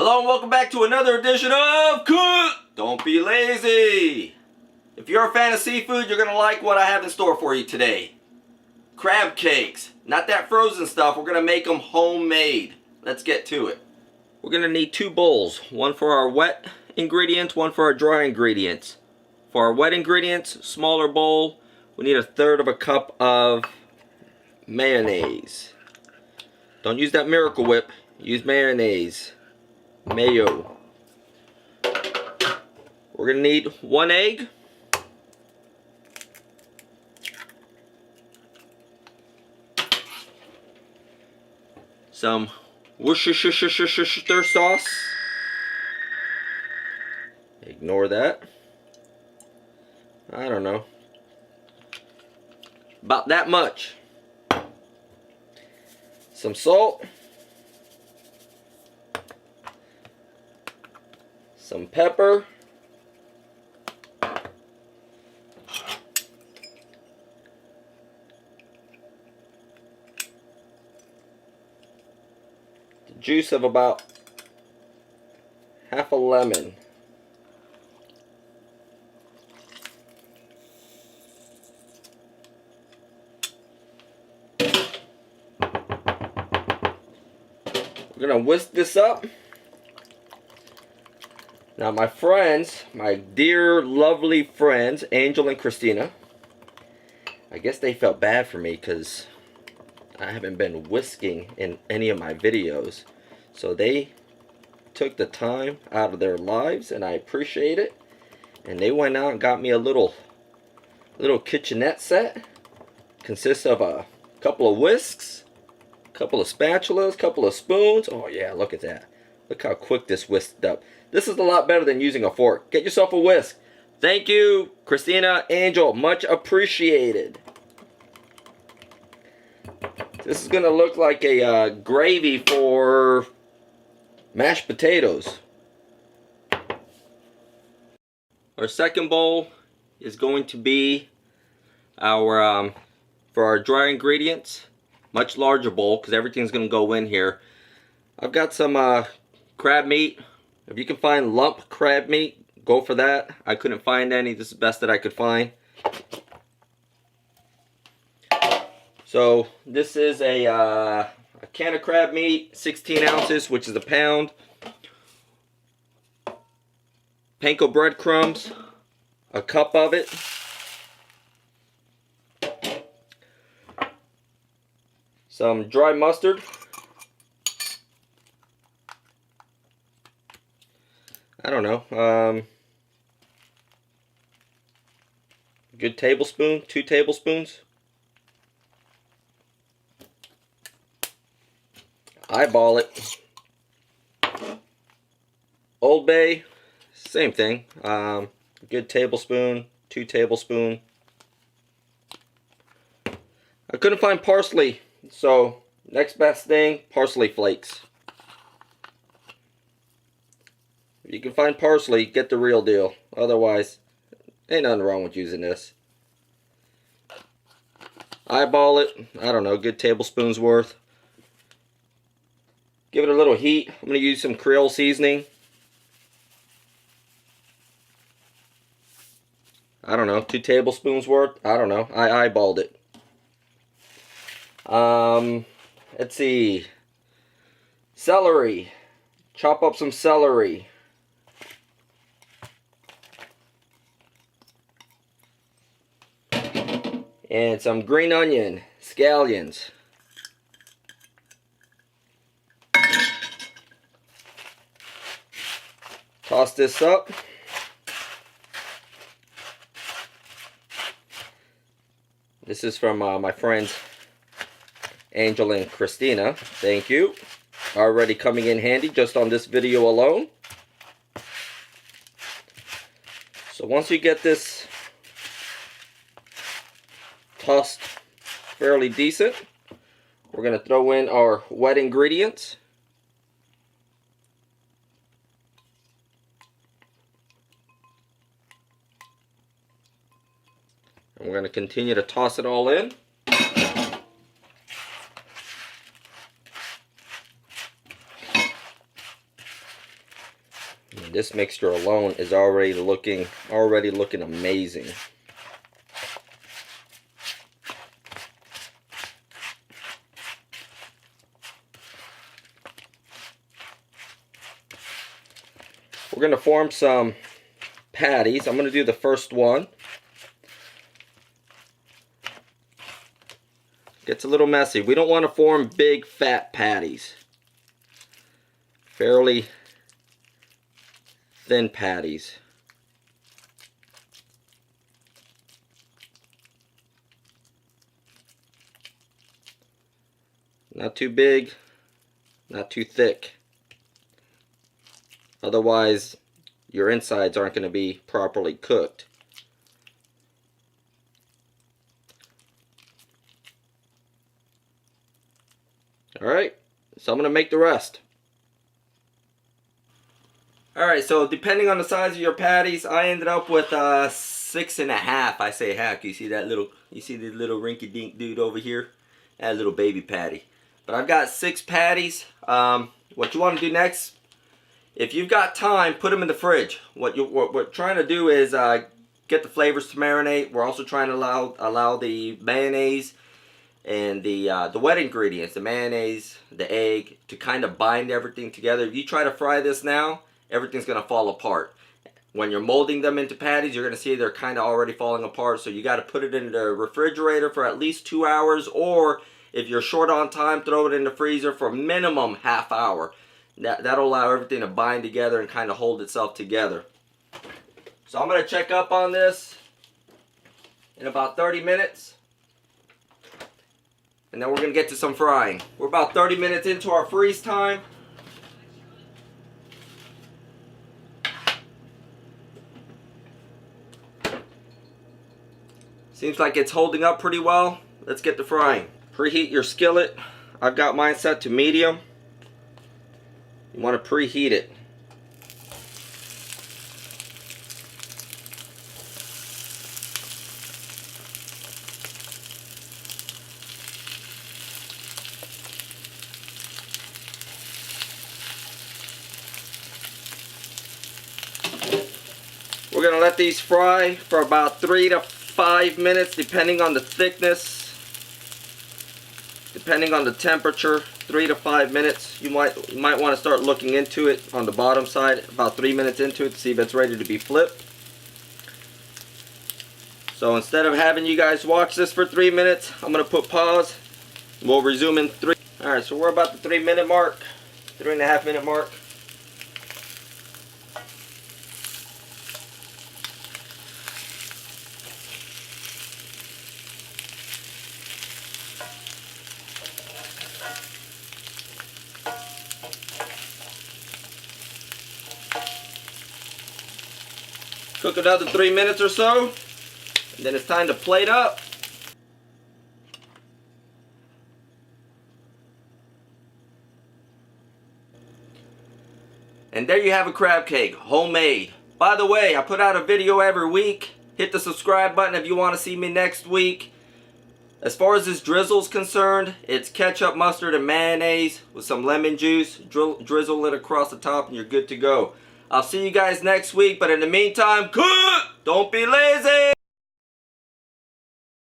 Hello and welcome back to another edition of Cook! Don't be lazy! If you're a fan of seafood, you're going to like what I have in store for you today. Crab cakes. Not that frozen stuff, we're going to make them homemade. Let's get to it. We're going to need two bowls. One for our wet ingredients, one for our dry ingredients. For our wet ingredients, smaller bowl, we need 1/3 cup of mayonnaise. Don't use that Miracle Whip, use mayonnaise. Mayo. We're going to need 1 egg. Some Worcestershire Sauce. Ignore that. I don't know. About that much. Some salt. Some pepper. The juice of about half a lemon. We're gonna whisk this up. Now my friends, my dear lovely friends, Angel and Christina, I guess they felt bad for me because I haven't been whisking in any of my videos. So they took the time out of their lives and I appreciate it. And they went out and got me a little kitchenette set. Consists of a couple of whisks, a couple of spatulas, a couple of spoons. Oh yeah, look at that. Look how quick this whisked up. This is a lot better than using a fork. Get yourself a whisk. Thank you, Christina, Angel. Much appreciated. This is going to look like a gravy for mashed potatoes. Our second bowl is going to be our for our dry ingredients. Much larger bowl because everything's going to go in here. I've got some crab meat. If you can find lump crab meat, go for that. I couldn't find any. This is the best that I could find. So this is a can of crab meat, 16 ounces, which is a pound. Panko breadcrumbs, a cup of it. Some dry mustard. I don't know, good tablespoon, 2 tablespoons. Eyeball it. Old Bay, same thing, good tablespoon, 2 tablespoons. I couldn't find parsley, so next best thing, parsley flakes. If you can find parsley, get the real deal. Otherwise, ain't nothing wrong with using this. Eyeball it. I don't know, good tablespoon's worth. Give it a little heat. I'm going to use some Creole Seasoning. I don't know, 2 tablespoons worth. I don't know. I eyeballed it. Let's see. Celery. Chop up some celery. And some green onion, scallions. Toss this up. This is from my friends Angel and Christina. Thank you. Already coming in handy just on this video alone. So once you get this tossed fairly decent, we're going to throw in our wet ingredients. And we're going to continue to toss it all in. this mixture alone is already looking amazing. We're going to form some patties. I'm going to do the first one. Gets a little messy. We don't want to form big fat patties. Fairly thin patties. Not too big, not too thick. Otherwise, your insides aren't going to be properly cooked. Alright, so I'm going to make the rest. Alright, so depending on the size of your patties, I ended up with 6.5. I say half. You see the little rinky-dink dude over here? That little baby patty. But I've got 6 patties. What you want to do next, if you've got time, put them in the fridge. What we're trying to do is get the flavors to marinate. We're also trying to allow the mayonnaise and the wet ingredients, the mayonnaise, the egg, to kind of bind everything together. If you try to fry this now, everything's going to fall apart. When you're molding them into patties, you're going to see they're kind of already falling apart. So you got to put it in the refrigerator for at least 2 hours, or if you're short on time, throw it in the freezer for minimum ½ hour. That'll allow everything to bind together and kind of hold itself together. So I'm going to check up on this in about 30 minutes. And then we're going to get to some frying. We're about 30 minutes into our freeze time. Seems like it's holding up pretty well. Let's get to frying. Preheat your skillet. I've got mine set to medium. You want to preheat it. We're going to let these fry for about 3 to 5 minutes, depending on the thickness, depending on the temperature. 3 to 5 minutes. You might want to start looking into it on the bottom side about 3 minutes into it to see if it's ready to be flipped. So instead of having you guys watch this for 3 minutes, I'm going to put pause. We'll resume in 3. Alright, so we're about the 3 minute mark, 3.5 minute mark. Cook another 3 minutes or so, and then it's time to plate up. And there you have a crab cake, homemade. By the way, I put out a video every week. Hit the subscribe button if you want to see me next week. As far as this drizzle is concerned, it's ketchup, mustard, and mayonnaise with some lemon juice. Drizzle it across the top and you're good to go. I'll see you guys next week, but in the meantime, cook! Don't be lazy!